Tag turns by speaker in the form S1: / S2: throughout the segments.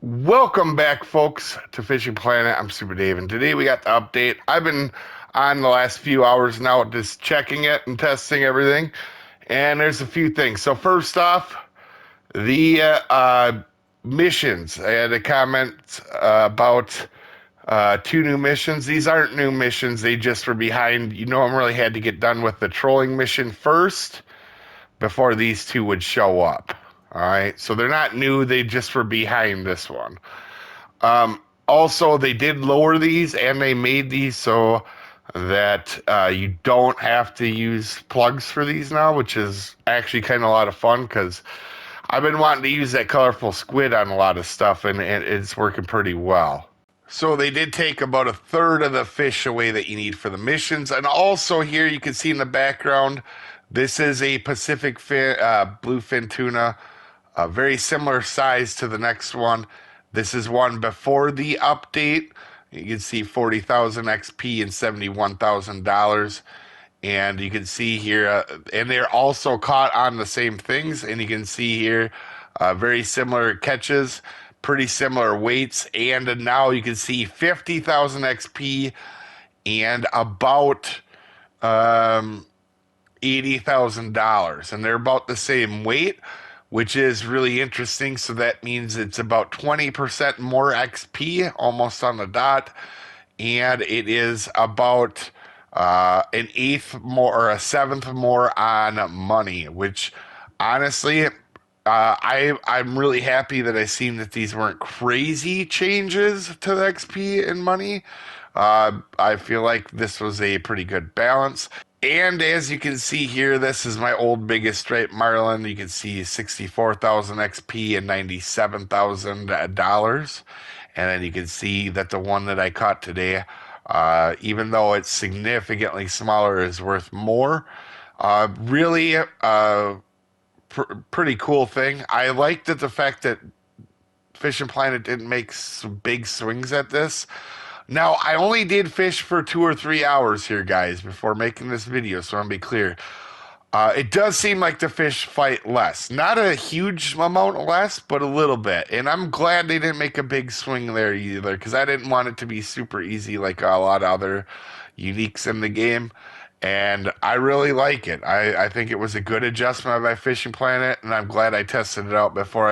S1: Welcome back, folks, to Fishing Planet. I'm Soopa-Dave, and today we got the update. I've been on the last few hours now just checking it and testing everything, and there's a few things. So first off, the missions. I had a comment about two new missions. These aren't new missions. They just were behind. You normally had to get done with the trolling mission first before these two would show up. All right, so they're not new. They just were behind this one. Also, they did lower these and they made these so that you don't have to use plugs for these now, which is actually kind of a lot of fun because I've been wanting to use that colorful squid on a lot of stuff, and it's working pretty well. So they did take about a third of the fish away that you need for the missions. And also here you can see in the background, this is a Pacific bluefin tuna, a very similar size to the next one. This is one before the update. You can see 40,000 XP and $71,000. And you can see here, and they're also caught on the same things. And you can see here, very similar catches, pretty similar weights. And now you can see 50,000 XP and about $80,000. And they're about the same weight, which is really interesting. So that means it's about 20% more XP, almost on the dot. And it is about an eighth more or a seventh more on money, which honestly, I'm really happy that I seen that these weren't crazy changes to the XP and money. I feel like this was a pretty good balance. And as you can see here, this is my old biggest striped marlin. You can see 64,000 XP and $97,000. And then you can see that the one that I caught today, even though it's significantly smaller, is worth more. Really, pretty cool thing. I liked the fact that Fishing Planet didn't make some big swings at this. Now, I only did fish for 2 or 3 hours here, guys, before making this video, so I'm going to be clear. It does seem like the fish fight less. Not a huge amount less, but a little bit. And I'm glad they didn't make a big swing there either, because I didn't want it to be super easy like a lot of other uniques in the game. And I really like it. I think it was a good adjustment by Fishing Planet, and I'm glad I tested it out before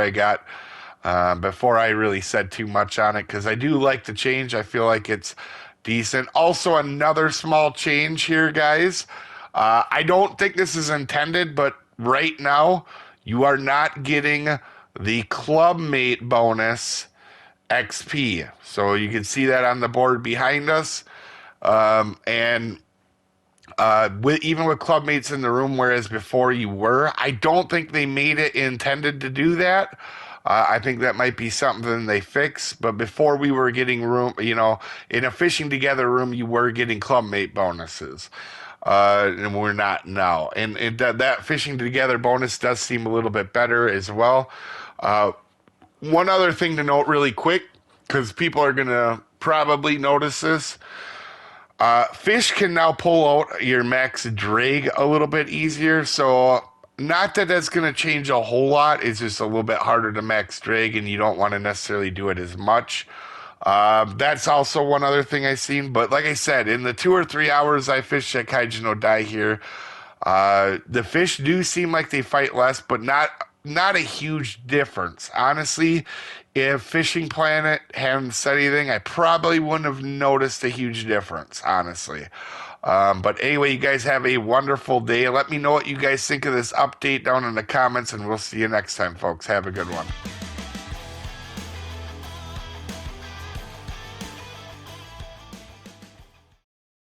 S1: I really said too much on it, because I do like the change. I feel like it's decent. Also, another small change here, guys. I don't think this is intended, but right now, you are not getting the clubmate bonus XP. So you can see that on the board behind us. Even with clubmates in the room, whereas before you were, I don't think they made it intended to do that. I think that might be something they fix. But before we were getting room, in a fishing together room, you were getting clubmate bonuses. And we're not now. And that fishing together bonus does seem a little bit better as well. One other thing to note really quick, because people are going to probably notice this. Fish can now pull out your max drag a little bit easier. So not that that's going to change a whole lot. It's just a little bit harder to max drag, and you don't want to necessarily do it as much. That's also one other thing I've seen. But like I said, in the 2 or 3 hours I fished at Kaiju no Dai here, the fish do seem like they fight less, but not a huge difference. Honestly, if Fishing Planet hadn't said anything, I probably wouldn't have noticed a huge difference, honestly. But anyway, you guys have a wonderful day. Let me know what you guys think of this update down in the comments, and we'll see you next time, folks. Have a good one.